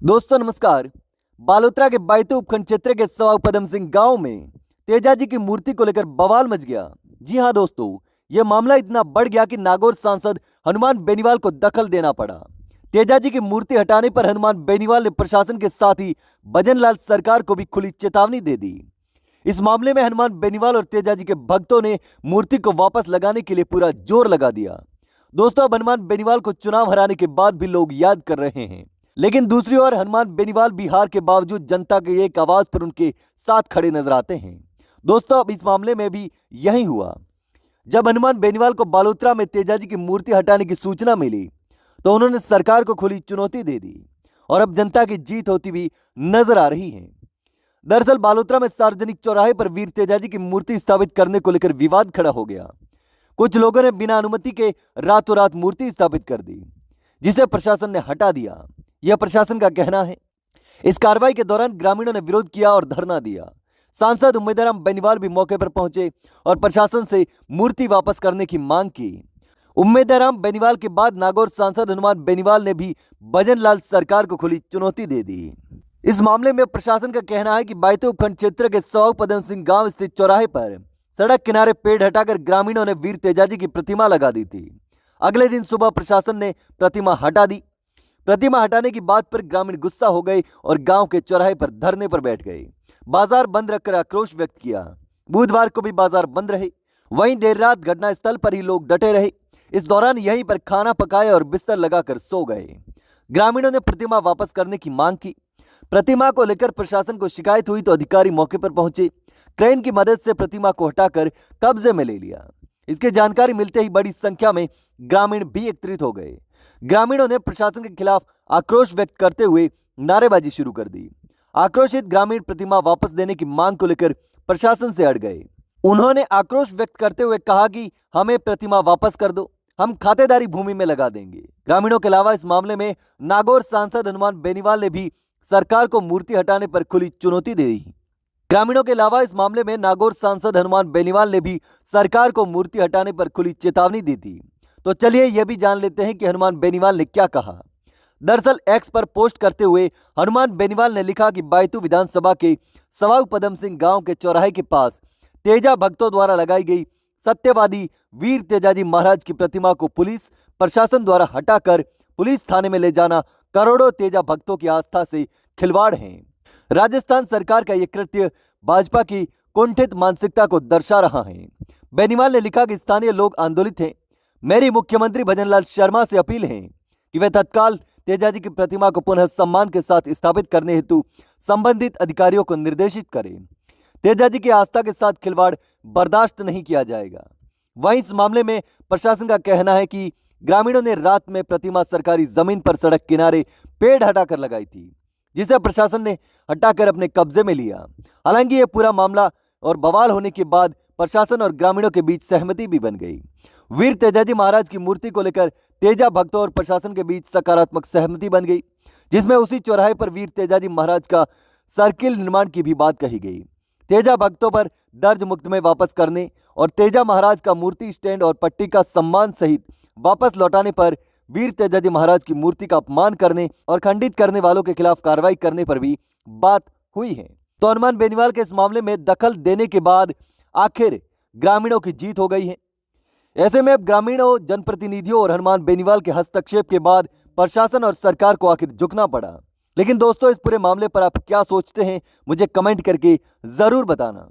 दोस्तों नमस्कार। बालोतरा के बायतू उपखंड क्षेत्र के सवाऊ पदम सिंह गांव में तेजा जी की मूर्ति को लेकर बवाल मच गया। जी हां दोस्तों, यह मामला इतना बढ़ गया कि नागौर सांसद हनुमान बेनीवाल को दखल देना पड़ा। तेजा जी की मूर्ति हटाने पर हनुमान बेनीवाल ने प्रशासन के साथ ही भजनलाल सरकार को भी खुली चेतावनी दे दी। इस मामले में हनुमान बेनीवाल और तेजा जी के भक्तों ने मूर्ति को वापस लगाने के लिए पूरा जोर लगा दिया। दोस्तों, अब हनुमान बेनीवाल को चुनाव हराने के बाद भी लोग याद कर रहे हैं, लेकिन दूसरी ओर हनुमान बेनीवाल भी हार के बावजूद जनता के एक आवाज पर उनके साथ खड़े नजर आते हैं। दोस्तों, अब इस मामले में भी यही हुआ। जब हनुमान बेनीवाल को बालोतरा में तेजा जी की मूर्ति हटाने की सूचना मिली तो उन्होंने सरकार को खुली चुनौती दे दी और अब जनता की जीत होती भी नजर आ रही है। दरअसल बालोतरा में सार्वजनिक चौराहे पर वीर तेजा जी की मूर्ति स्थापित करने को लेकर विवाद खड़ा हो गया। कुछ लोगों ने बिना अनुमति के रातों रात मूर्ति स्थापित कर दी, जिसे प्रशासन ने हटा दिया। यह प्रशासन का कहना है। इस कार्रवाई के दौरान ग्रामीणों ने विरोध किया और धरना दिया। सांसद उम्मेदराम बेनीवाल भी मौके पर पहुंचे और प्रशासन से मूर्ति वापस करने की मांग की। उम्मेदराम बेनीवाल के बाद नागौर सांसद हनुमान बेनीवाल ने भी भजनलाल सरकार को खुली चुनौती दे दी। इस मामले में प्रशासन का कहना है कि बायतू उपखंड क्षेत्र के सवाऊ पदम सिंह गांव स्थित चौराहे पर सड़क किनारे पेड़ हटाकर ग्रामीणों ने वीर तेजा जी की प्रतिमा लगा दी थी। अगले दिन सुबह प्रशासन ने प्रतिमा हटा दी। प्रतिमा हटाने की बात पर ग्रामीण गुस्सा हो गए और गांव के चौराहे पर धरने पर बैठ गए। बाजार बंद रखकर आक्रोश व्यक्त किया। बुधवार को भी बाजार बंद रहे। वहीं देर रात घटनास्थल पर ही लोग डटे रहे। इस दौरान यहीं पर खाना पकाया और बिस्तर लगाकर सो गए। ग्रामीणों ने प्रतिमा वापस करने की मांग की। प्रतिमा को लेकर प्रशासन को शिकायत हुई तो अधिकारी मौके पर पहुंचे। क्रेन की मदद से प्रतिमा को हटाकर कब्जे में ले लिया। इसकी जानकारी मिलते ही बड़ी संख्या में ग्रामीण भी एकत्रित हो गए। ग्रामीणों ने प्रशासन के खिलाफ आक्रोश व्यक्त करते हुए नारेबाजी शुरू कर दी। आक्रोशित ग्रामीण प्रतिमा वापस देने की मांग को लेकर प्रशासन से अड़ गए। उन्होंने आक्रोश व्यक्त करते हुए कहा कि हमें प्रतिमा वापस कर दो, हम खातेदारी भूमि में लगा देंगे। ग्रामीणों के अलावा इस मामले में नागौर सांसद हनुमान बेनीवाल ने भी सरकार को मूर्ति हटाने पर खुली चुनौती दे दी। ग्रामीणों के अलावा इस मामले में नागौर सांसद हनुमान बेनीवाल ने भी सरकार को मूर्ति हटाने पर खुली चेतावनी दी थी। तो चलिए यह भी जान लेते हैं कि हनुमान बेनीवाल ने क्या कहा। दरअसल एक्स पर पोस्ट करते हुए हनुमान बेनीवाल ने लिखा कि बायतू विधानसभा के सवाऊ पदम सिंह गांव के चौराहे के पास तेजा भक्तों द्वारा लगाई गई सत्यवादी वीर तेजा जी महाराज की प्रतिमा को पुलिस प्रशासन द्वारा हटाकर पुलिस थाने में ले जाना करोड़ों तेजा भक्तों की आस्था से खिलवाड़ है। राजस्थान सरकार का यह कृत्य भाजपा की कुंठित मानसिकता को दर्शा रहा है। बेनीवाल ने लिखा कि स्थानीय लोग आंदोलित हैं। मेरी मुख्यमंत्री भजनलाल शर्मा से अपील है कि वे तत्काल तेजा जी की प्रतिमा को पुनः सम्मान के साथ स्थापित करने हेतु संबंधित अधिकारियों को निर्देशित करें। तेजा जी की आस्था के साथ खिलवाड़ बर्दाश्त नहीं किया जाएगा। वहीं इस मामले में प्रशासन का कहना है कि ग्रामीणों ने रात में प्रतिमा सरकारी जमीन पर सड़क किनारे पेड़ हटाकर लगाई थी, जिसे प्रशासन ने हटाकर अपने कब्जे में लिया। हालांकि यह पूरा मामला और बवाल होने के बाद प्रशासन और ग्रामीणों के बीच सहमति भी बन गई। वीर तेजा जी महाराज की मूर्ति को लेकर तेजा भक्तों और प्रशासन के बीच सकारात्मक सहमति बन गई, जिसमें उसी चौराहे पर वीर तेजा जी महाराज का सर्किल निर्माण की भी बात कही गई। तेजा भक्तों पर दर्ज मुकदमे वापस करने और तेजा महाराज का मूर्ति स्टैंड और पट्टी का सम्मान सहित वापस लौटाने पर वीर तेजा जी महाराज की मूर्ति का अपमान करने और खंडित करने वालों के खिलाफ कार्रवाई करने पर भी बात हुई है। तो हनुमान बेनीवाल के इस मामले में दखल देने के बाद आखिर ग्रामीणों की जीत हो गई है। ऐसे में अब ग्रामीणों, जनप्रतिनिधियों और हनुमान बेनीवाल के हस्तक्षेप के बाद प्रशासन और सरकार को आखिर झुकना पड़ा। लेकिन दोस्तों, इस पूरे मामले पर आप क्या सोचते हैं, मुझे कमेंट करके जरूर बताना।